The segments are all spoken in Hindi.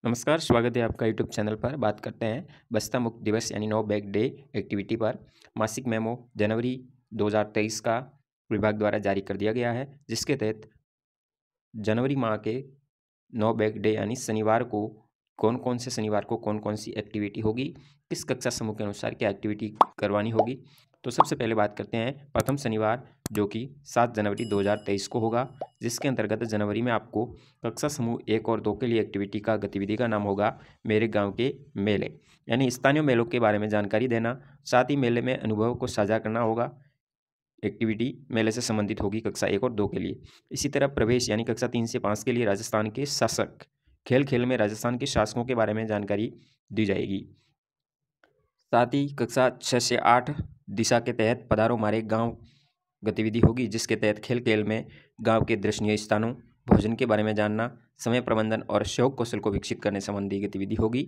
नमस्कार, स्वागत है आपका यूट्यूब चैनल पर। बात करते हैं बस्ता मुक्त दिवस यानी नो बैग डे एक्टिविटी पर। मासिक मेमो जनवरी 2023 का विभाग द्वारा जारी कर दिया गया है, जिसके तहत जनवरी माह के नो बैग डे यानी शनिवार को कौन-कौन से शनिवार को कौन-कौन सी एक्टिविटी होगी, किस कक्षा समूह के अनुसार क्या एक्टिविटी करवानी होगी। तो सबसे पहले बात करते हैं प्रथम शनिवार, जो कि 7 जनवरी 2023 को होगा, जिसके अंतर्गत जनवरी में आपको कक्षा समूह 1 और 2 के लिए एक्टिविटी का गतिविधि का नाम होगा मेरे गाँव के मेले, यानी स्थानीय मेलों के बारे में जानकारी देना। साथ ही मेले में अनुभव को साझा करना होगा। एक्टिविटी मेले से संबंधित होगी कक्षा 1 और 2 के लिए। इसी तरह प्रवेश यानी कक्षा 3 से 5 के लिए राजस्थान के शासक, खेल-खेल में राजस्थान के शासकों के बारे में जानकारी दी जाएगी। साथ ही कक्षा 6 से 8 दिशा के तहत पधारो हमारे गाँव गतिविधि होगी, जिसके तहत खेल-खेल में गाँव के दर्शनीय स्थानों, भोजन के बारे में जानना, समय प्रबंधन और सहयोग कौशल को विकसित करने संबंधी गतिविधि होगी।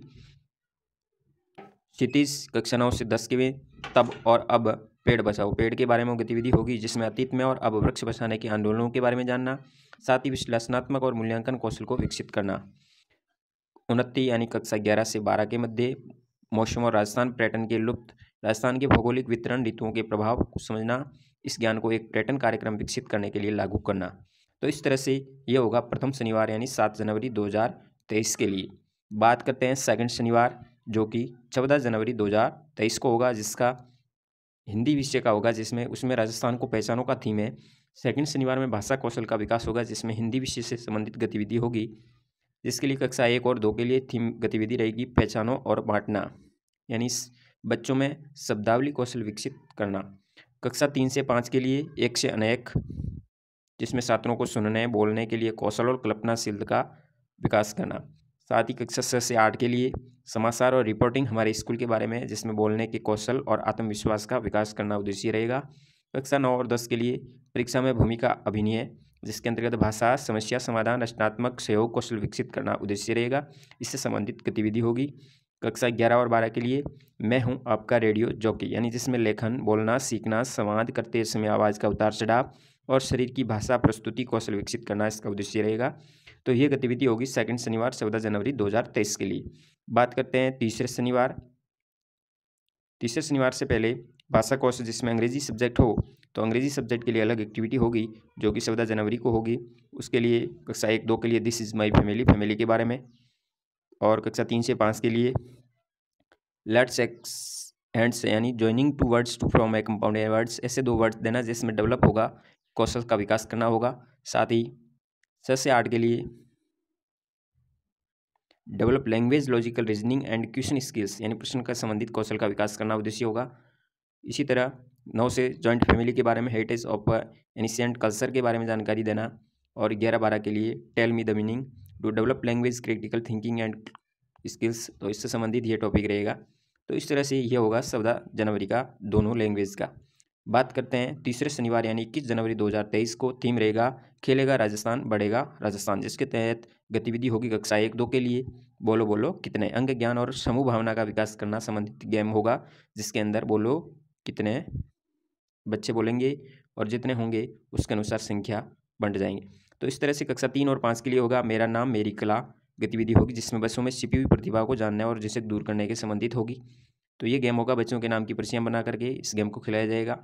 क्षितिज कक्षा 9 से 10 के में तब और अब पेड़ बचाओ पेड़ के बारे में गतिविधि होगी, जिसमें अतीत में और अब वृक्ष बचाने के आंदोलनों के बारे में जानना, साथ ही विश्लेषणात्मक और मूल्यांकन कौशल को विकसित करना। उन्नति यानी कक्षा 11 से 12 के मध्य मौसम और राजस्थान पर्यटन के लुप्त, राजस्थान के भौगोलिक वितरण, ऋतुओं के प्रभाव को समझना, इस ज्ञान को एक पर्यटन कार्यक्रम विकसित करने के लिए लागू करना। तो इस तरह से यह होगा प्रथम शनिवार यानी 7 जनवरी 2023 के लिए। बात करते हैं सेकंड शनिवार, जो कि 14 जनवरी 2023 को होगा, जिसका हिंदी विषय का होगा, जिसमें उसमें राजस्थान को पहचानों का थीम है। सेकंड शनिवार में भाषा कौशल का विकास होगा, जिसमें हिंदी विषय से संबंधित गतिविधि होगी, जिसके लिए कक्षा 1 और 2 के लिए थीम गतिविधि रहेगी पहचानो और बांटना, यानी बच्चों में शब्दावली कौशल विकसित करना। कक्षा 3 से 5 के लिए एक से अनेक, जिसमें छात्रों को सुनने बोलने के लिए कौशल और कल्पनाशीलता का विकास करना। साथ ही कक्षा 6 से 8 के लिए समाचार और रिपोर्टिंग हमारे स्कूल के बारे में, जिसमें बोलने के कौशल और आत्मविश्वास का विकास करना उद्देश्य रहेगा। कक्षा 9 और 10 के लिए परीक्षा में भूमिका अभिनय, जिसके अंतर्गत भाषा समस्या समाधान रचनात्मक सहयोग कौशल विकसित करना उद्देश्य रहेगा, इससे संबंधित गतिविधि होगी। कक्षा 11 और 12 के लिए मैं हूं आपका रेडियो जॉकी, यानी जिसमें लेखन बोलना सीखना, संवाद करते समय आवाज़ का उतार चढ़ाव और शरीर की भाषा प्रस्तुति कौशल विकसित करना इसका उद्देश्य रहेगा। तो ये गतिविधि होगी सेकंड शनिवार 14 जनवरी 2023 के लिए। बात करते हैं तीसरे शनिवार। तीसरे शनिवार से पहले भाषा कौशल, जिसमें अंग्रेजी सब्जेक्ट हो तो अंग्रेजी सब्जेक्ट के लिए अलग एक्टिविटी होगी, जो कि 14 जनवरी को होगी। उसके लिए कक्षा 1 2 के लिए this is my family, family के बारे में, और कक्षा 3 से 5 के लिए लेट्स एक्स हैंड्स यानी joining two words to form a compound words, ऐसे 2 वर्ड्स देना जिसमें डेवलप होगा, कौशल का विकास करना होगा। साथ ही 6 से 8 के लिए develop language logical reasoning and question skills, यानी प्रश्न का संबंधित कौशल का विकास करना उद्देश्य होगा। इसी तरह 9 से जॉइंट फैमिली के बारे में, हेरिटेज ऑफ एनिशिएंट कल्चर के बारे में जानकारी देना, और 11-12 के लिए tell me the meaning to develop language critical thinking and skills, तो इससे संबंधित ये टॉपिक रहेगा। तो इस तरह से ये होगा 14 जनवरी का दोनों लैंग्वेज का। बात करते हैं तीसरे शनिवार यानी 21 जनवरी 2023 को, थीम रहेगा खेलेगा राजस्थान बढ़ेगा राजस्थान, जिसके तहत गतिविधि होगी कक्षा 1 2 के लिए बोलो बोलो कितने, अंग ज्ञान और समूह भावना का विकास करना संबंधित गेम होगा, जिसके अंदर बोलो कितने बच्चे बोलेंगे और जितने होंगे उसके अनुसार संख्या बंट जाएंगे। तो इस तरह से कक्षा 3 और 5 के लिए होगा मेरा नाम मेरी कला, गतिविधि होगी, जिसमें बच्चों में छिपी हुई प्रतिभा को जानने और जिसे दूर करने के संबंधित होगी। तो ये गेम होगा, बच्चों के नाम की पर्चियाँ बना करके इस गेम को खिलाया जाएगा।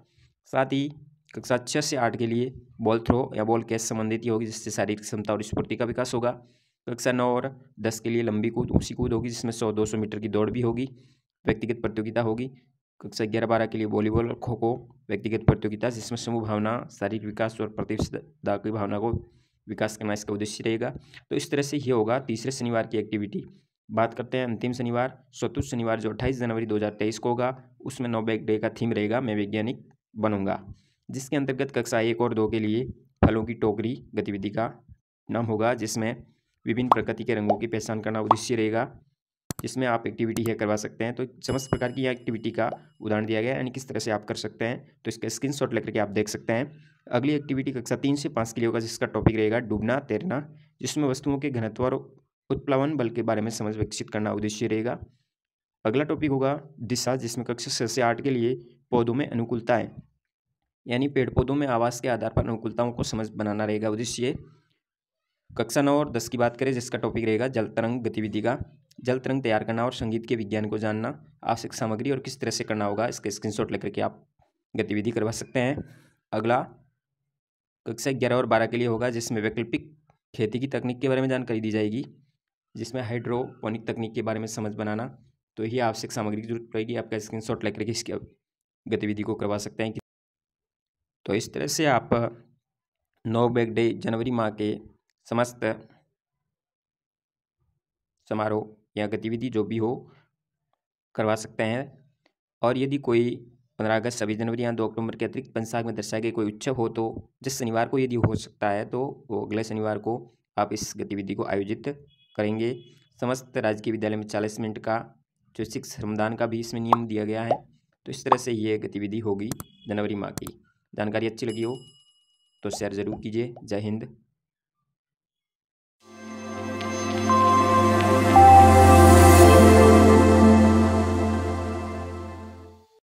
साथ ही कक्षा 6 से 8 के लिए बॉल थ्रो या बॉल कैच संबंधित होगी, जिससे शारीरिक क्षमता और स्फूर्ति का विकास होगा। कक्षा 9 और 10 के लिए लंबी कूद ऊंची कूद होगी, जिसमें 100-200 मीटर की दौड़ भी होगी, व्यक्तिगत प्रतियोगिता होगी। कक्षा 11-12 के लिए वॉलीबॉल और खो खो व्यक्तिगत प्रतियोगिता, जिसमें समूह भावना शारीरिक विकास और प्रतिस्पर्धा की भावना को विकास करना इसका उद्देश्य रहेगा। तो इस तरह से ये होगा तीसरे शनिवार की एक्टिविटी। बात करते हैं अंतिम शनिवार, चतुर्थ शनिवार, जो 28 जनवरी 2023 को होगा। उसमें नो बैग डे का थीम रहेगा मैं वैज्ञानिक बनूंगा, जिसके अंतर्गत कक्षा 1 और 2 के लिए फलों की टोकरी गतिविधि का नाम होगा, जिसमें विभिन्न प्रकृति के रंगों की पहचान करना उद्देश्य रहेगा, जिसमें आप एक्टिविटी है करवा सकते हैं। तो समस्त प्रकार की यह एक्टिविटी का उदाहरण दिया गया है, यानी किस तरह से आप कर सकते हैं, तो इसका स्क्रीनशॉट लेकर के आप देख सकते हैं। अगली एक्टिविटी कक्षा 3 से 5 के लिए होगा, जिसका टॉपिक रहेगा डूबना तैरना, जिसमें वस्तुओं के घनत्व और उत्प्लावन बल के बारे में समझ विकसित करना उद्देश्य रहेगा। अगला टॉपिक होगा दिशा, जिसमें कक्षा 6 से 8 के लिए पौधों में अनुकूलताएं, यानी पेड़ पौधों में आवास के आधार पर अनुकूलताओं को समझ बनाना रहेगा उद्देश्य। कक्षा 9 और 10 की बात करें जिसका टॉपिक रहेगा जल तरंग गतिविधि का। जल तरंग तैयार करना और संगीत के विज्ञान को जानना, आवश्यक सामग्री और किस तरह से करना होगा इसका स्क्रीनशॉट लेकर के आप गतिविधि करवा सकते हैं। अगला कक्षा 11 और 12 के लिए होगा जिसमें वैकल्पिक खेती की तकनीक के बारे में जानकारी दी जाएगी, जिसमें हाइड्रोपोनिक तकनीक के बारे में समझ बनाना। तो यही आवश्यक सामग्री की जरूरत पड़ेगी, आपका स्क्रीनशॉट लेकर के इसकी गतिविधि को करवा सकते हैं। तो इस तरह से आप नो बैग डे जनवरी माह के समस्त समारोह या गतिविधि जो भी हो करवा सकते हैं। और यदि कोई 15 अगस्त 26 जनवरी या 2 अक्टूबर के अतिरिक्त पंचांग में दर्शाए गए कोई उत्सव हो तो जिस शनिवार को यदि हो सकता है तो वो अगले शनिवार को आप इस गतिविधि को आयोजित करेंगे। समस्त राजकीय विद्यालय में 40 मिनट का जो शिक्षक श्रमदान का भी इसमें नियम दिया गया है। तो इस तरह से ये गतिविधि होगी जनवरी माह की। जानकारी अच्छी लगी हो तो शेयर ज़रूर कीजिए। जय हिंद।